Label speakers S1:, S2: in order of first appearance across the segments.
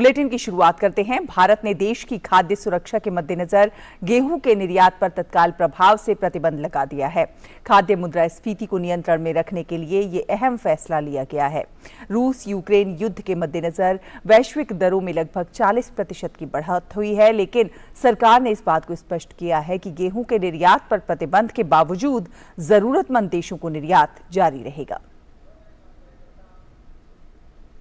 S1: Bulletin की शुरुआत करते हैं। भारत ने देश की खाद्य सुरक्षा के मद्देनजर गेहूं के निर्यात पर तत्काल प्रभाव से प्रतिबंध लगा दिया है। खाद्य मुद्रास्फीति को नियंत्रण में रखने के लिए ये अहम फैसला लिया गया है। रूस यूक्रेन युद्ध के मद्देनजर वैश्विक दरों में लगभग 40% की बढ़त हुई है, लेकिन सरकार ने इस बात को स्पष्ट किया है कि गेहूं के निर्यात पर प्रतिबंध के बावजूद जरूरतमंद देशों को निर्यात जारी रहेगा।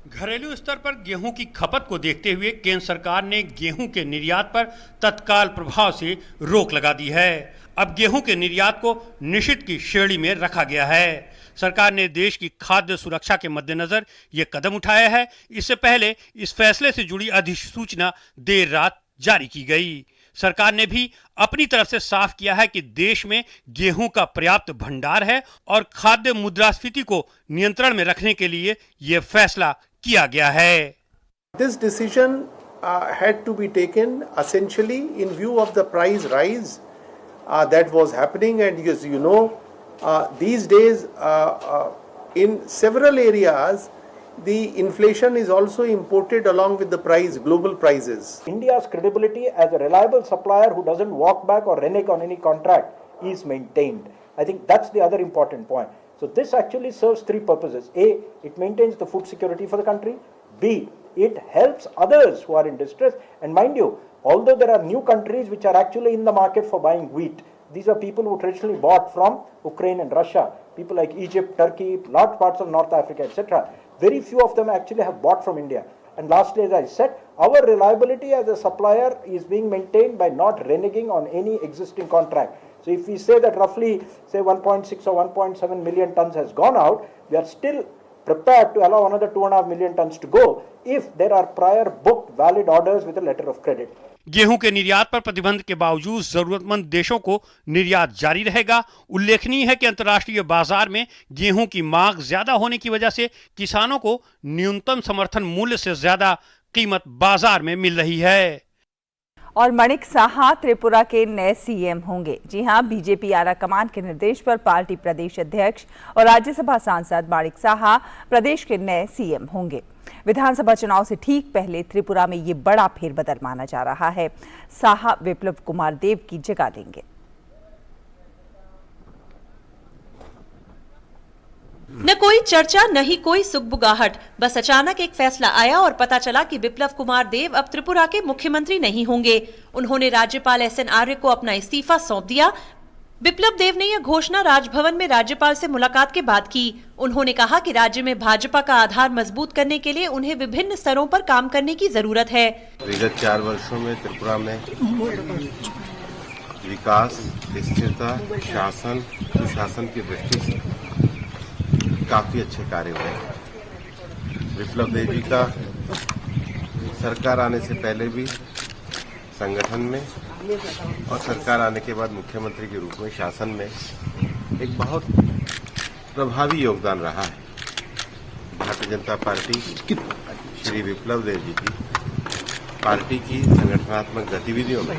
S2: घरेलू स्तर पर गेहूं की खपत को देखते हुए केंद्र सरकार ने गेहूं के निर्यात पर तत्काल प्रभाव से रोक लगा दी है। अब गेहूं के निर्यात को निषिद्ध की श्रेणी में रखा गया है। सरकार ने देश की खाद्य सुरक्षा के मद्देनजर ये कदम उठाया है। इससे पहले इस फैसले से जुड़ी अधिसूचना देर रात जारी की गई। सरकार ने भी अपनी तरफ से साफ किया है कि देश में गेहूं का पर्याप्त भंडार है और खाद्य मुद्रास्फीति को नियंत्रण में रखने के लिए ये फैसला किया गया है।
S3: This decision had to be taken essentially in view of the price rise that was happening, and as you know, these days in several areas the inflation is also imported along with the price, global prices.
S4: India's credibility as a reliable supplier who doesn't walk back or renege on any contract is maintained. I think that's the other important point. So this actually serves three purposes. A, it maintains the food security for the country. B, it helps others who are in distress. And mind you, although there are new countries which are actually in the market for buying wheat, these are people who traditionally bought from Ukraine and Russia, people like Egypt, Turkey, large parts of North Africa, etc. Very few of them actually have bought from India. And lastly, as I said, our reliability as a supplier is being maintained by not reneging on any existing contract. So if we say that roughly, say 1.6 or 1.7 million tons has gone out, we are still prepared to allow another 2.5 million tons to go if there are prior booked valid orders with a letter of credit.
S2: गेहूं के निर्यात पर प्रतिबंध के बावजूद जरूरतमंद देशों को निर्यात जारी रहेगा। उल्लेखनीय है कि अंतर्राष्ट्रीय बाजार में गेहूं की मांग ज्यादा होने की वजह से किसानों को न्यूनतम समर्थन मूल्य से ज्यादा कीमत बाजार में मिल रही है।
S1: और माणिक साहा त्रिपुरा के नए सीएम होंगे। जी हां, बीजेपी आला कमान के निर्देश पर पार्टी प्रदेश अध्यक्ष और राज्यसभा सांसद माणिक साहा प्रदेश के नए सीएम होंगे। विधानसभा चुनाव से ठीक पहले त्रिपुरा में ये बड़ा फेरबदल माना जा रहा है। साहा विप्लव कुमार देव की जगह लेंगे।
S5: न कोई चर्चा, न ही कोई सुगबुगाहट, बस अचानक एक फैसला आया और पता चला कि विप्लव कुमार देव अब त्रिपुरा के मुख्यमंत्री नहीं होंगे। उन्होंने राज्यपाल एसएन आर्य को अपना इस्तीफा सौंप दिया। विप्लव देव ने यह घोषणा राजभवन में राज्यपाल से मुलाकात के बाद की। उन्होंने कहा कि राज्य में भाजपा का आधार मजबूत करने के लिए उन्हें विभिन्न स्तरों पर काम करने की जरूरत है।
S6: विगत 4 वर्षों में त्रिपुरा में विकास, स्थिरता, शासन, सुशासन की दृष्टि से काफी अच्छे कार्य हुए। विप्लव देव जी का सरकार आने से पहले भी संगठन में और सरकार आने के बाद मुख्यमंत्री के रूप में शासन में एक बहुत प्रभावी योगदान रहा है। भारतीय जनता पार्टी श्री विप्लव देव जी की पार्टी की संगठनात्मक गतिविधियों में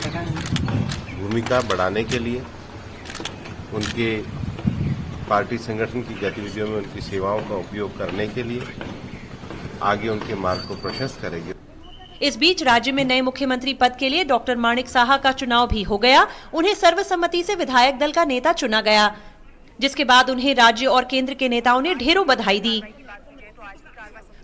S6: भूमिका बढ़ाने के लिए, उनके पार्टी संगठन की गतिविधियों में उनकी सेवाओं का उपयोग करने के लिए आगे उनके मार्ग को प्रशस्त करेगी।
S5: इस बीच राज्य में नए मुख्यमंत्री पद के लिए डॉक्टर माणिक साहा का चुनाव भी हो गया। उन्हें सर्वसम्मति से विधायक दल का नेता चुना गया, जिसके बाद उन्हें राज्य और केंद्र के नेताओं ने ढेरों बधाई दी।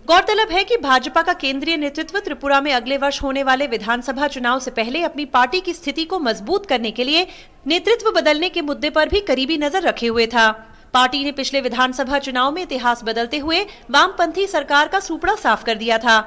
S5: गौरतलब है कि भाजपा का केंद्रीय नेतृत्व त्रिपुरा में अगले वर्ष होने वाले विधानसभा चुनाव से पहले अपनी पार्टी की स्थिति को मजबूत करने के लिए नेतृत्व बदलने के मुद्दे पर भी करीबी नजर रखे हुए था। पार्टी ने पिछले विधानसभा चुनाव में इतिहास बदलते हुए वामपंथी सरकार का सूपड़ा साफ कर दिया था।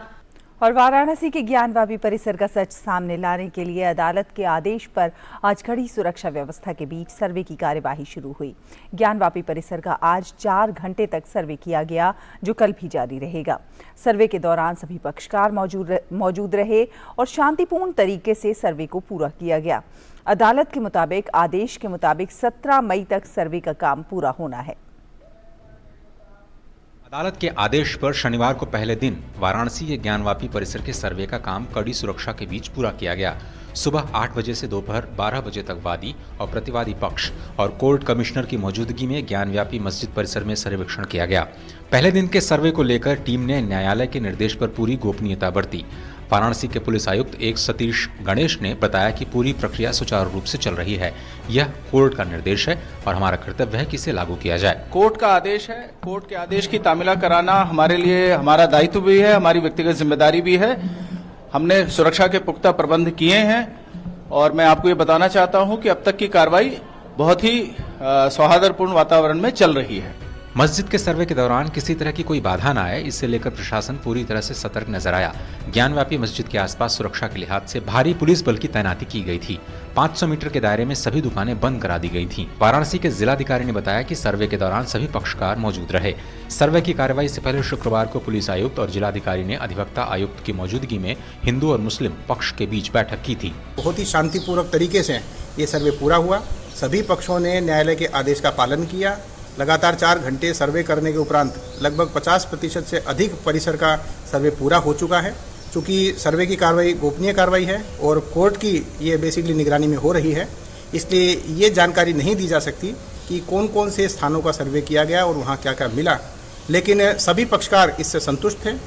S1: और वाराणसी के ज्ञानवापी परिसर का सच सामने लाने के लिए अदालत के आदेश पर आज कड़ी सुरक्षा व्यवस्था के बीच सर्वे की कार्यवाही शुरू हुई। ज्ञानवापी परिसर का आज 4 घंटे तक सर्वे किया गया, जो कल भी जारी रहेगा। सर्वे के दौरान सभी पक्षकार मौजूद रहे और शांतिपूर्ण तरीके से सर्वे को पूरा किया गया। अदालत के मुताबिक आदेश के मुताबिक 17 मई तक सर्वे का काम पूरा होना है।
S7: अदालत के आदेश पर शनिवार को पहले दिन वाराणसी के ज्ञानवापी परिसर के सर्वे का काम कड़ी सुरक्षा के बीच पूरा किया गया। सुबह 8 बजे से दोपहर 12 बजे तक वादी और प्रतिवादी पक्ष और कोर्ट कमिश्नर की मौजूदगी में ज्ञानव्यापी मस्जिद परिसर में सर्वेक्षण किया गया। पहले दिन के सर्वे को लेकर टीम ने न्यायालय के निर्देश पर पूरी गोपनीयता बरती। वाराणसी के पुलिस आयुक्त एक सतीश गणेश ने बताया कि पूरी प्रक्रिया सुचारू रूप से चल रही है। यह कोर्ट का निर्देश है और हमारा कर्तव्य है कि इसे लागू किया जाए।
S8: कोर्ट का आदेश है, कोर्ट के आदेश की तामीला कराना हमारे लिए हमारा दायित्व भी है, हमारी व्यक्तिगत जिम्मेदारी भी है। हमने सुरक्षा के पुख्ता प्रबंध किए हैं और मैं आपको ये बताना चाहता हूं कि अब तक की कार्रवाई बहुत ही सौहार्दपूर्ण वातावरण में चल रही है।
S7: मस्जिद के सर्वे के दौरान किसी तरह की कोई बाधा न आए, इसे लेकर प्रशासन पूरी तरह से सतर्क नजर आया। ज्ञानव्यापी मस्जिद के आसपास सुरक्षा के लिहाज से भारी पुलिस बल की तैनाती की गई थी। 500 मीटर के दायरे में सभी दुकानें बंद करा दी गई थीं। वाराणसी के जिलाधिकारी ने बताया कि सर्वे के दौरान सभी पक्षकार मौजूद रहे। सर्वे की कार्रवाई से पहले शुक्रवार को पुलिस आयुक्त और जिलाधिकारी ने अधिवक्ता आयुक्त की मौजूदगी में हिंदू और मुस्लिम पक्ष के बीच बैठक की थी।
S9: बहुत ही शांतिपूर्वक तरीके से ये सर्वे पूरा हुआ। सभी पक्षों ने न्यायालय के आदेश का पालन किया। लगातार 4 घंटे सर्वे करने के उपरांत लगभग 50% से अधिक परिसर का सर्वे पूरा हो चुका है। चूँकि सर्वे की कार्रवाई गोपनीय कार्रवाई है और कोर्ट की ये बेसिकली निगरानी में हो रही है, इसलिए ये जानकारी नहीं दी जा सकती कि कौन कौन से स्थानों का सर्वे किया गया और वहाँ क्या क्या मिला, लेकिन सभी पक्षकार इससे संतुष्ट थे।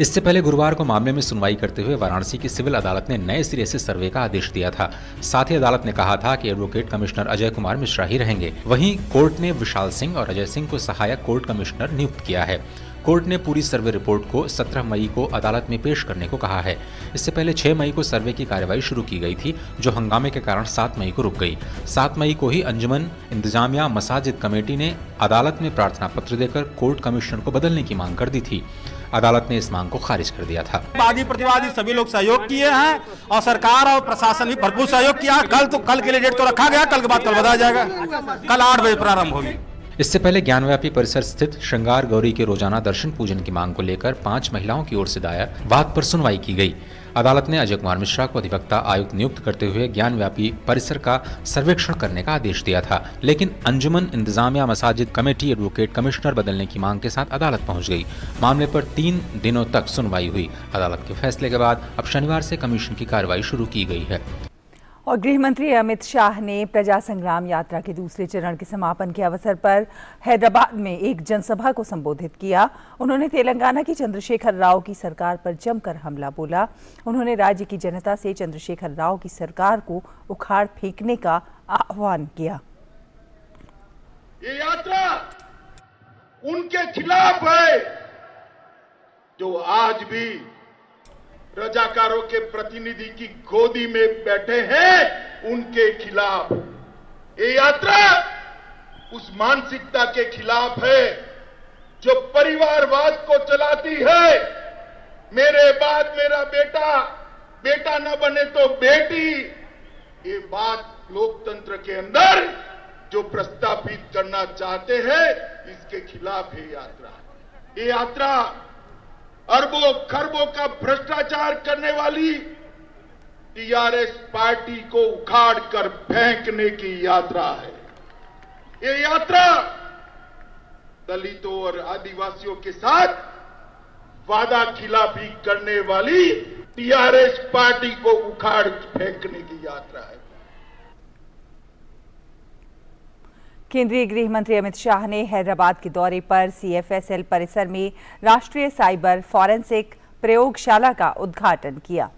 S7: इससे पहले गुरुवार को मामले में सुनवाई करते हुए वाराणसी की सिविल अदालत ने नए सिरे से सर्वे का आदेश दिया था। साथ ही अदालत ने कहा था कि एडवोकेट कमिश्नर अजय कुमार मिश्रा ही रहेंगे। वहीं कोर्ट ने विशाल सिंह और अजय सिंह को सहायक कोर्ट कमिश्नर नियुक्त किया है। कोर्ट ने पूरी सर्वे रिपोर्ट को 17 मई को अदालत में पेश करने को कहा है। इससे पहले 6 मई को सर्वे की कार्रवाई शुरू की गई थी, जो हंगामे के कारण 7 मई को रुक गई। 7 मई को ही अंजुमन इंतजामिया मसाजिद कमेटी ने अदालत में प्रार्थना पत्र देकर कोर्ट कमिश्नर को बदलने की मांग कर दी थी। अदालत ने इस मांग को खारिज कर दिया था।
S10: वादी प्रतिवादी सभी लोग सहयोग किए हैं और सरकार और प्रशासन भी भरपूर सहयोग किया। कल के लिए डेट तो रखा गया, कल के बाद कल बताया जाएगा। कल 8 बजे प्रारंभ होगी।
S7: इससे पहले ज्ञानव्यापी परिसर स्थित श्रृंगार गौरी के रोजाना दर्शन पूजन की मांग को लेकर 5 महिलाओं की ओर से दायर वाद पर सुनवाई की गई। अदालत ने अजय कुमार मिश्रा को अधिवक्ता आयुक्त नियुक्त करते हुए ज्ञानव्यापी परिसर का सर्वेक्षण करने का आदेश दिया था, लेकिन अंजुमन इंतजामिया मसाजिद कमेटी एडवोकेट कमिश्नर बदलने की मांग के साथ अदालत पहुंच गई। मामले पर 3 दिनों तक सुनवाई हुई। अदालत के फैसले के बाद अब शनिवार से कमीशन की कार्रवाई शुरू की गई है।
S1: और गृह मंत्री अमित शाह ने प्रजा संग्राम यात्रा के दूसरे चरण के समापन के अवसर पर हैदराबाद में एक जनसभा को संबोधित किया। उन्होंने तेलंगाना की चंद्रशेखर राव की सरकार पर जमकर हमला बोला। उन्होंने राज्य की जनता से चंद्रशेखर राव की सरकार को उखाड़ फेंकने का आह्वान किया।
S11: ये यात्रा उनके खिलाफ है जो आज भी रजाकारों के प्रतिनिधि की गोदी में बैठे हैं, उनके खिलाफ। ये यात्रा उस मानसिकता के खिलाफ है जो परिवारवाद को चलाती है। मेरे बाद मेरा बेटा, बेटा न बने तो बेटी, ये बात लोकतंत्र के अंदर जो प्रस्तावित करना चाहते हैं, इसके खिलाफ ये यात्रा। ये यात्रा अरबों खरबों का भ्रष्टाचार करने वाली टीआरएस पार्टी को उखाड़ कर फेंकने की यात्रा है। ये यात्रा दलितों और आदिवासियों के साथ वादा खिलाफी करने वाली टीआरएस पार्टी को उखाड़ फेंकने की यात्रा है।
S1: केंद्रीय गृह मंत्री अमित शाह ने हैदराबाद के दौरे पर सीएफएसएल परिसर में राष्ट्रीय साइबर फॉरेंसिक प्रयोगशाला का उद्घाटन किया।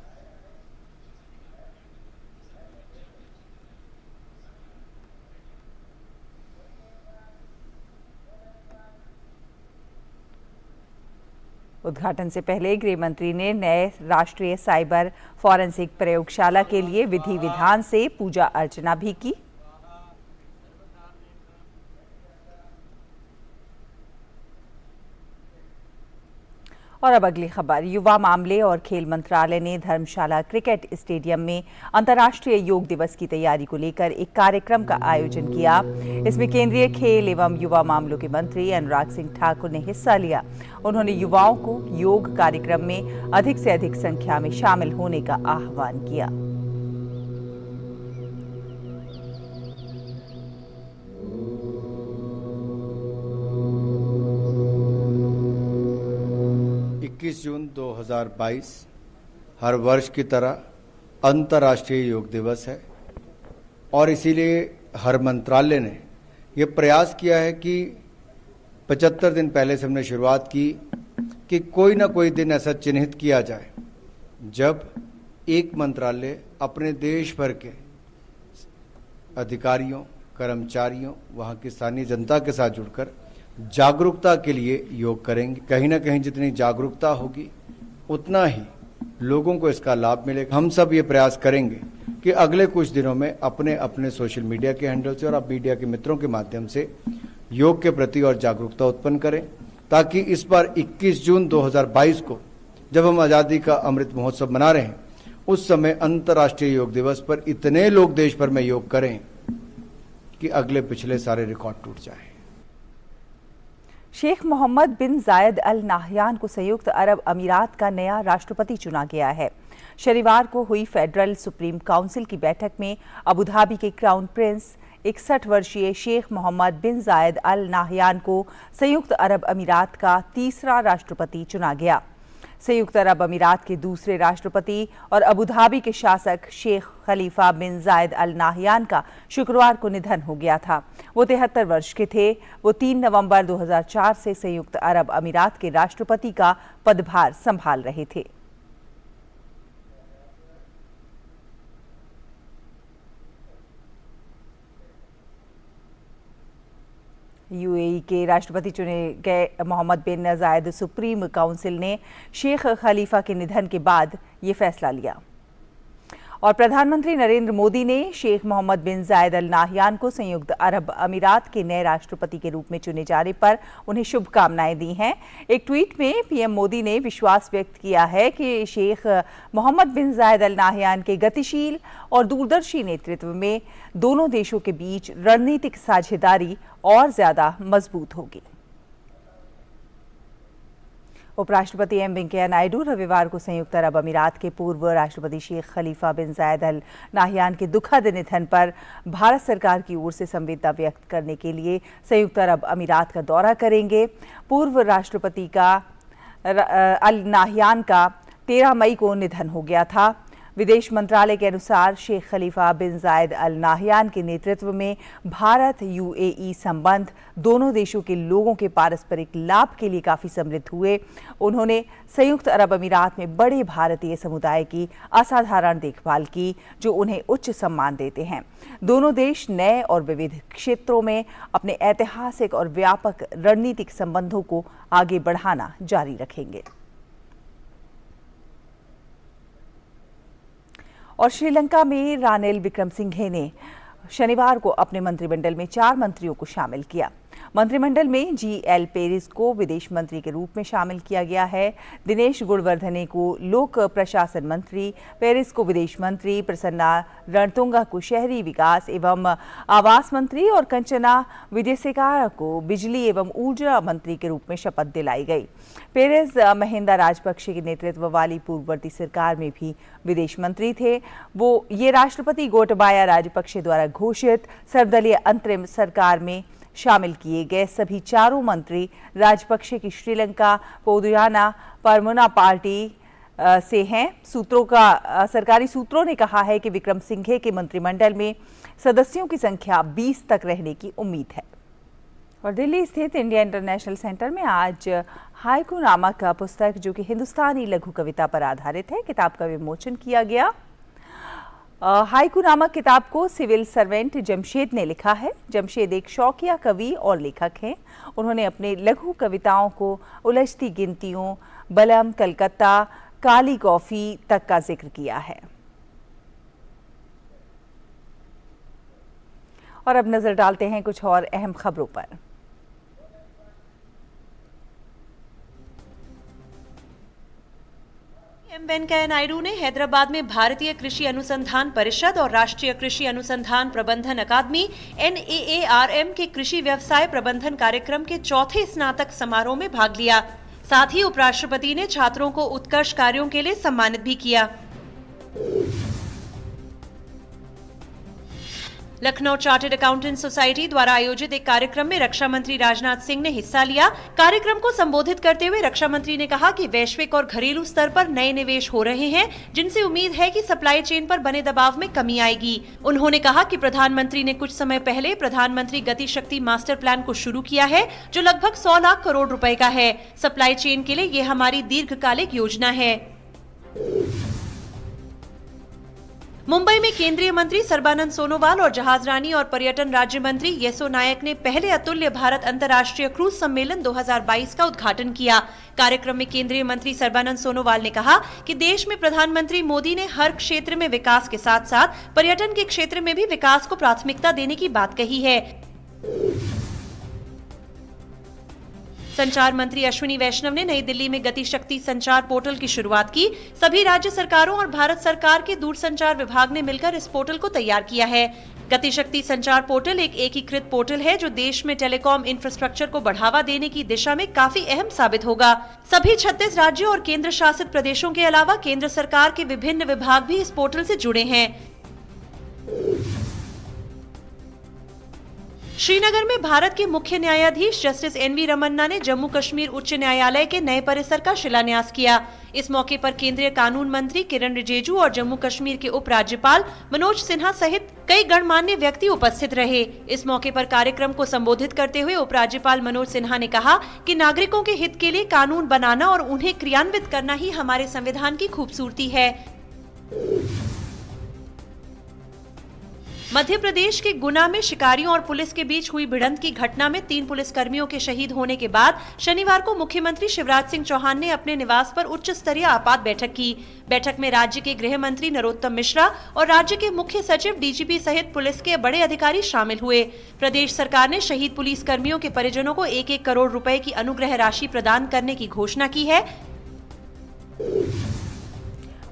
S1: उद्घाटन से पहले गृह मंत्री ने नए राष्ट्रीय साइबर फॉरेंसिक प्रयोगशाला के लिए विधि विधान से पूजा अर्चना भी की। और अब अगली खबर। युवा मामले और खेल मंत्रालय ने धर्मशाला क्रिकेट स्टेडियम में अंतर्राष्ट्रीय योग दिवस की तैयारी को लेकर एक कार्यक्रम का आयोजन किया। इसमें केंद्रीय खेल एवं युवा मामलों के मंत्री अनुराग सिंह ठाकुर ने हिस्सा लिया। उन्होंने युवाओं को योग कार्यक्रम में अधिक से अधिक संख्या में शामिल होने का आह्वान किया।
S12: जून 2022 हर वर्ष की तरह अंतर्राष्ट्रीय योग दिवस है और इसीलिए हर मंत्रालय ने ये प्रयास किया है कि 75 दिन पहले से हमने शुरुआत की कि कोई ना कोई दिन ऐसा चिन्हित किया जाए जब एक मंत्रालय अपने देश भर के अधिकारियों, कर्मचारियों, वहाँ की स्थानीय जनता के साथ जुड़कर जागरूकता के लिए योग करेंगे। कहीं ना कहीं जितनी जागरूकता होगी उतना ही लोगों को इसका लाभ मिलेगा। हम सब ये प्रयास करेंगे कि अगले कुछ दिनों में अपने अपने सोशल मीडिया के हैंडल से और आप मीडिया के मित्रों के माध्यम से योग के प्रति और जागरूकता उत्पन्न करें, ताकि इस बार 21 जून 2022 को जब हम आज़ादी का अमृत महोत्सव मना रहे हैं, उस समय अंतर्राष्ट्रीय योग दिवस पर इतने लोग देश भर में योग करें कि अगले पिछले सारे रिकॉर्ड टूट जाएं।
S1: शेख मोहम्मद बिन जायद अल नाहयान को संयुक्त अरब अमीरात का नया राष्ट्रपति चुना गया है। शनिवार को हुई फेडरल सुप्रीम काउंसिल की बैठक में अबू धाबी के क्राउन प्रिंस 61 वर्षीय शेख मोहम्मद बिन जायद अल नाहयान को संयुक्त अरब अमीरात का तीसरा राष्ट्रपति चुना गया। संयुक्त अरब अमीरात के दूसरे राष्ट्रपति और अबू धाबी के शासक शेख खलीफा बिन जायद अल नाहयान का शुक्रवार को निधन हो गया था। वो 73 वर्ष के थे। वो 3 नवंबर 2004 से संयुक्त अरब अमीरात के राष्ट्रपति का पदभार संभाल रहे थे। यूएई के राष्ट्रपति चुने गए मोहम्मद बिन जायद सुप्रीम काउंसिल ने शेख खलीफा के निधन के बाद ये फैसला लिया। और प्रधानमंत्री नरेंद्र मोदी ने शेख मोहम्मद बिन जायद अल नाहयान को संयुक्त अरब अमीरात के नए राष्ट्रपति के रूप में चुने जाने पर उन्हें शुभकामनाएं दी हैं। एक ट्वीट में पीएम मोदी ने विश्वास व्यक्त किया है कि शेख मोहम्मद बिन जायद अल नाहयान के गतिशील और दूरदर्शी नेतृत्व में दोनों देशों के बीच रणनीतिक साझेदारी और ज्यादा मजबूत होगी। उपराष्ट्रपति एम वेंकैया नायडू रविवार को संयुक्त अरब अमीरात के पूर्व राष्ट्रपति शेख खलीफा बिन जायद अल नाहयान के दुखद निधन पर भारत सरकार की ओर से संवेदना व्यक्त करने के लिए संयुक्त अरब अमीरात का दौरा करेंगे। पूर्व राष्ट्रपति का अल नाहयान का 13 मई को निधन हो गया था। विदेश मंत्रालय के अनुसार शेख खलीफा बिन जायद अल नाहयान के नेतृत्व में भारत यूएई संबंध दोनों देशों के लोगों के पारस्परिक लाभ के लिए काफी समृद्ध हुए। उन्होंने संयुक्त अरब अमीरात में बड़े भारतीय समुदाय की असाधारण देखभाल की, जो उन्हें उच्च सम्मान देते हैं। दोनों देश नए और विविध क्षेत्रों में अपने ऐतिहासिक और व्यापक रणनीतिक संबंधों को आगे बढ़ाना जारी रखेंगे। और श्रीलंका में रानिल विक्रमसिंघे ने शनिवार को अपने मंत्रिमंडल में 4 मंत्रियों को शामिल किया। मंत्रिमंडल में जी.एल. पेरिस को विदेश मंत्री के रूप में शामिल किया गया है। दिनेश गुणवर्धने को लोक प्रशासन मंत्री, पेरिस को विदेश मंत्री, प्रसन्ना रणतुंगा को शहरी विकास एवं आवास मंत्री और कंचना विजयसेकार को बिजली एवं ऊर्जा मंत्री के रूप में शपथ दिलाई गई। पेरिस महिंदा राजपक्षे के नेतृत्व वाली पूर्ववर्ती सरकार में भी विदेश मंत्री थे। वो ये राष्ट्रपति गोटबाया राजपक्षे द्वारा घोषित सर्वदलीय अंतरिम सरकार में शामिल किए गए सभी 4 मंत्री राजपक्षे की श्रीलंका पोदुयाना परमुना पार्टी से हैं। सरकारी सूत्रों ने कहा है कि विक्रमसिंघे के मंत्रिमंडल में सदस्यों की संख्या 20 तक रहने की उम्मीद है। और दिल्ली स्थित इंडिया इंटरनेशनल सेंटर में आज हाइकू नामक पुस्तक, जो कि हिंदुस्तानी लघु कविता पर आधारित है, किताब का विमोचन किया गया। हाइकू नामक किताब को सिविल सर्वेंट जमशेद ने लिखा है। जमशेद एक शौकिया कवि और लेखक हैं। उन्होंने अपने लघु कविताओं को उलझती गिनतियों, बलम, कलकत्ता, काली कॉफी तक का जिक्र किया है। और अब नजर डालते हैं कुछ और अहम खबरों पर।
S5: एम वेंकैया नायडू ने हैदराबाद में भारतीय कृषि अनुसंधान परिषद और राष्ट्रीय कृषि अनुसंधान प्रबंधन अकादमी NAARM के कृषि व्यवसाय प्रबंधन कार्यक्रम के 4थे स्नातक समारोह में भाग लिया। साथ ही उपराष्ट्रपति ने छात्रों को उत्कृष्ट कार्यों के लिए सम्मानित भी किया। लखनऊ चार्टर्ड अकाउंटेंट सोसाइटी द्वारा आयोजित एक कार्यक्रम में रक्षा मंत्री राजनाथ सिंह ने हिस्सा लिया। कार्यक्रम को संबोधित करते हुए रक्षा मंत्री ने कहा कि वैश्विक और घरेलू स्तर पर नए निवेश हो रहे हैं, जिनसे उम्मीद है कि सप्लाई चेन पर बने दबाव में कमी आएगी। उन्होंने कहा कि प्रधानमंत्री ने कुछ समय पहले प्रधानमंत्री गति शक्ति मास्टर प्लान को शुरू किया है, जो लगभग 100 लाख करोड़ रुपए का है। सप्लाई चेन के लिए ये हमारी दीर्घकालिक योजना है। मुंबई में केंद्रीय मंत्री सर्बानंद सोनोवाल और जहाजरानी और पर्यटन राज्य मंत्री येसो नायक ने पहले अतुल्य भारत अंतर्राष्ट्रीय क्रूज सम्मेलन 2022 का उद्घाटन किया। कार्यक्रम में केंद्रीय मंत्री सर्बानंद सोनोवाल ने कहा कि देश में प्रधानमंत्री मोदी ने हर क्षेत्र में विकास के साथ साथ पर्यटन के क्षेत्र में भी विकास को प्राथमिकता देने की बात कही है। संचार मंत्री अश्विनी वैष्णव ने नई दिल्ली में गति शक्ति संचार पोर्टल की शुरुआत की। सभी राज्य सरकारों और भारत सरकार के दूरसंचार विभाग ने मिलकर इस पोर्टल को तैयार किया है। गति शक्ति संचार पोर्टल एक एकीकृत पोर्टल है जो देश में टेलीकॉम इंफ्रास्ट्रक्चर को बढ़ावा देने की दिशा में काफी अहम साबित होगा। सभी 36 राज्यों और केंद्र शासित प्रदेशों के अलावा केंद्र सरकार के विभिन्न विभाग भी इस पोर्टल से जुड़े हैं। श्रीनगर में भारत के मुख्य न्यायाधीश जस्टिस एनवी रमन्ना ने जम्मू कश्मीर उच्च न्यायालय के नए परिसर का शिलान्यास किया। इस मौके पर केंद्रीय कानून मंत्री किरण रिजिजू और जम्मू कश्मीर के उपराज्यपाल मनोज सिन्हा सहित कई गणमान्य व्यक्ति उपस्थित रहे। इस मौके पर कार्यक्रम को संबोधित करते हुए उपराज्यपाल मनोज सिन्हा ने कहा कि नागरिकों के हित के लिए कानून बनाना और उन्हें क्रियान्वित करना ही हमारे संविधान की खूबसूरती है। मध्य प्रदेश के गुना में शिकारियों और पुलिस के बीच हुई भिड़ंत की घटना में 3 पुलिसकर्मियों के शहीद होने के बाद शनिवार को मुख्यमंत्री शिवराज सिंह चौहान ने अपने निवास पर उच्च स्तरीय आपात बैठक की। बैठक में राज्य के गृह मंत्री नरोत्तम मिश्रा और राज्य के मुख्य सचिव डीजीपी सहित पुलिस के बड़े अधिकारी शामिल हुए। प्रदेश सरकार ने शहीद पुलिसकर्मियों के परिजनों को 1-1 करोड़ रुपए की अनुग्रह राशि प्रदान करने की घोषणा की है।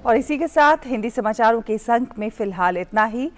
S1: और इसी के साथ हिंदी समाचारों के इस अंक में फिलहाल इतना ही।